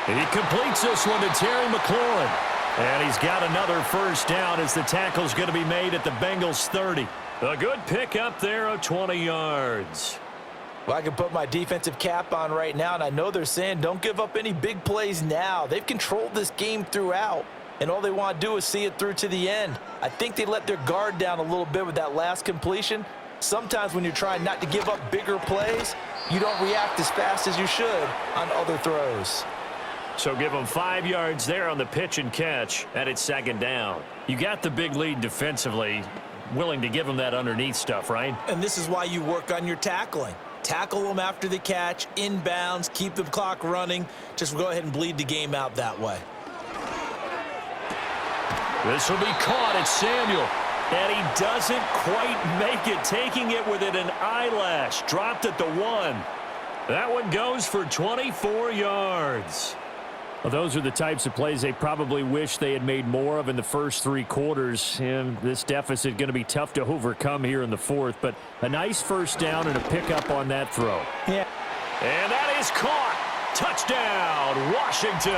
And he completes this one to Terry McLaurin. And he's got another first down as the tackle's going to be made at the Bengals 30. A good pickup there of 20 yards. Well, I can put my defensive cap on right now, and I know they're saying don't give up any big plays now. They've controlled this game throughout, and all they want to do is see it through to the end. I think they let their guard down a little bit with that last completion. Sometimes when you're trying not to give up bigger plays, you don't react as fast as you should on other throws. So give them 5 yards there on the pitch and catch, and it's 2nd down. You got the big lead defensively, willing to give them that underneath stuff, right? And this is why you work on your tackling. Tackle them after the catch, inbounds, keep the clock running. Just go ahead and bleed the game out that way. This will be caught. It's Samuel. And he doesn't quite make it, taking it within an eyelash. Dropped at the 1. That one goes for 24 yards. Well, those are the types of plays they probably wish they had made more of in the first 3 quarters. And this deficit going to be tough to overcome here in the 4th. But a nice first down and a pickup on that throw. Yeah. And that is caught. Touchdown, Washington.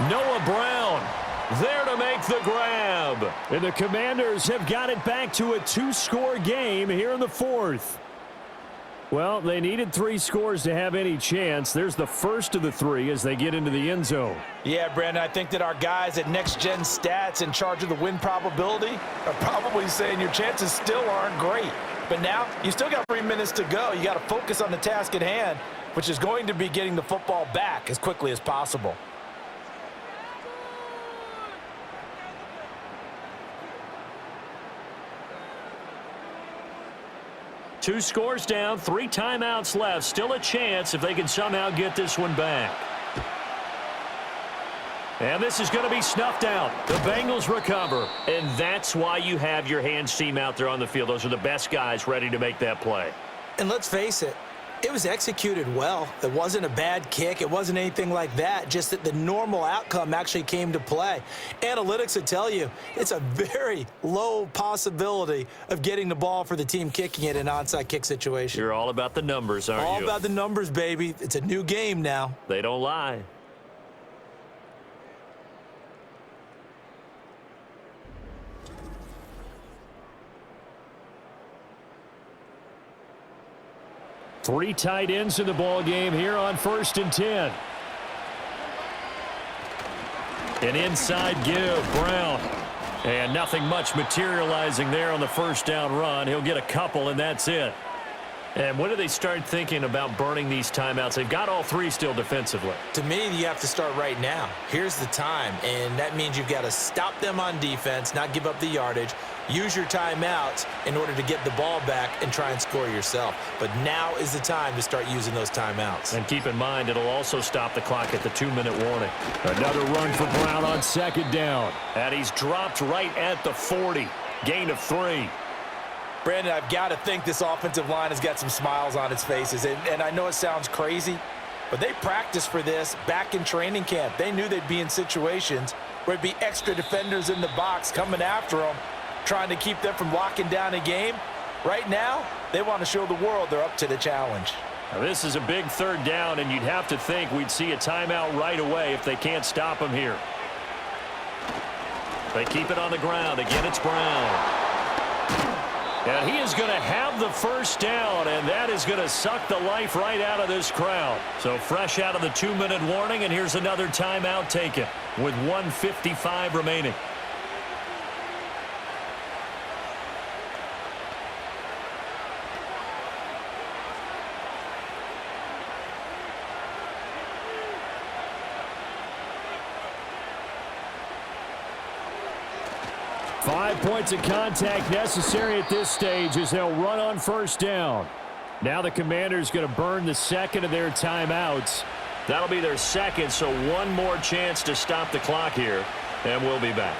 Noah Brown there to make the grab. And the Commanders have got it back to a 2-score game here in the 4th. Well, they needed 3 scores to have any chance. There's the first of the 3 as they get into the end zone. Yeah, Brandon, I think that our guys at Next Gen Stats in charge of the win probability are probably saying your chances still aren't great. But now you still got 3 minutes to go. You got to focus on the task at hand, which is going to be getting the football back as quickly as possible. Two scores down, 3 timeouts left. Still a chance if they can somehow get this one back. And this is going to be snuffed out. The Bengals recover. And that's why you have your hands team out there on the field. Those are the best guys ready to make that play. And let's face it, it was executed well. It wasn't a bad kick. It wasn't anything like that. Just that the normal outcome actually came to play. Analytics would tell you it's a very low possibility of getting the ball for the team kicking it in an onside kick situation. You're all about the numbers, aren't you? All about the numbers, baby. It's a new game now. They don't lie. Three tight ends in the ball game here on 1st and 10. An inside give, Brown. And nothing much materializing there on the first down run. He'll get a couple, and that's it. And when do they start thinking about burning these timeouts? They've got all 3 still defensively. To me, you have to start right now. Here's the time, and that means you've got to stop them on defense, not give up the yardage, use your timeouts in order to get the ball back and try and score yourself. But now is the time to start using those timeouts. And keep in mind, it'll also stop the clock at the 2-minute warning. Another run for Brown on 2nd down. And he's dropped right at the 40. Gain of 3. Brandon, I've got to think this offensive line has got some smiles on its faces. And I know it sounds crazy, but they practiced for this back in training camp. They knew they'd be in situations where it'd be extra defenders in the box coming after them, trying to keep them from locking down a game. Right now, they want to show the world they're up to the challenge. Now, this is a big 3rd down, and you'd have to think we'd see a timeout right away if they can't stop them here. They keep it on the ground. Again, it's Brown. And he is going to have the first down, and that is going to suck the life right out of this crowd. So fresh out of the 2-minute warning, and here's another timeout taken with 1:55 remaining. Five points of contact necessary at this stage as they'll run on first down. Now the Commanders going to burn the second of their timeouts. That'll be their second, so one more chance to stop the clock here, and we'll be back.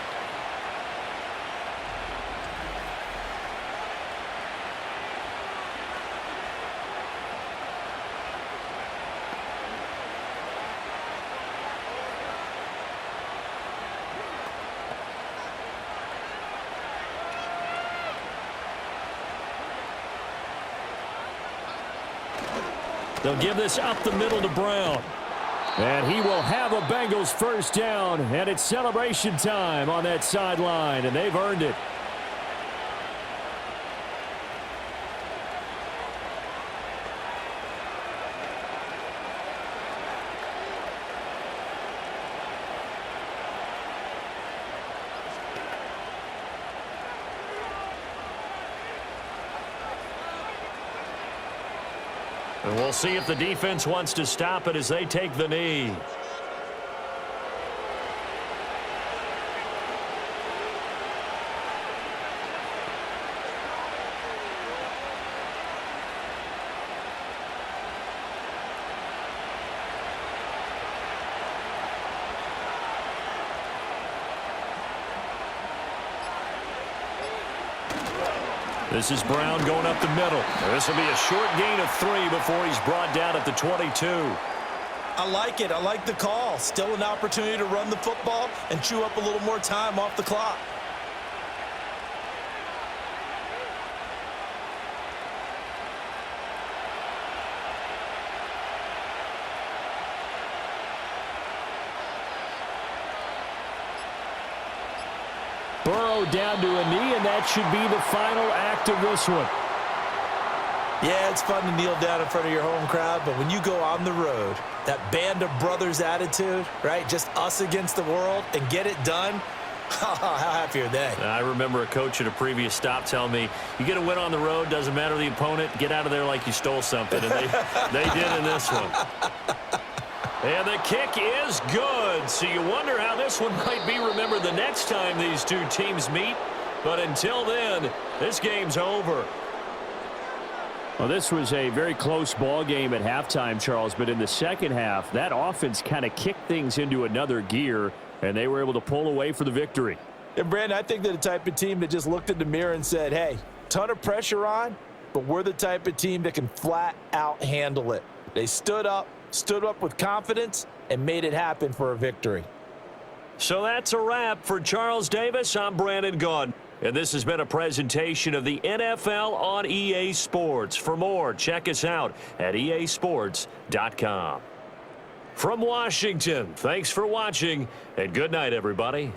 They'll give this up the middle to Brown. And he will have a Bengals first down, and it's celebration time on that sideline, and they've earned it. And we'll see if the defense wants to stop it as they take the knee. This is Brown going up the middle. This will be a short gain of 3 before he's brought down at the 22. I like it. I like the call. Still an opportunity to run the football and chew up a little more time off the clock. Burrow down to a knee, and that should be the final act of this one. Yeah, it's fun to kneel down in front of your home crowd, but when you go on the road, that band of brothers attitude, right? Just us against the world and get it done. How happy are they? I remember a coach at a previous stop telling me, you get a win on the road, doesn't matter the opponent, get out of there like you stole something. And they did in this one. And the kick is good. So you wonder how this one might be remembered the next time these two teams meet. But until then, this game's over. Well, this was a very close ball game at halftime, Charles, but in the second half, that offense kind of kicked things into another gear, and they were able to pull away for the victory. And, Brandon, I think they're the type of team that just looked in the mirror and said, hey, ton of pressure on, but we're the type of team that can flat out handle it. They stood up with confidence, and made it happen for a victory. So that's a wrap for Charles Davis. I'm Brandon Gunn. And this has been a presentation of the NFL on EA Sports. For more, check us out at easports.com. From Washington, thanks for watching, and good night, everybody.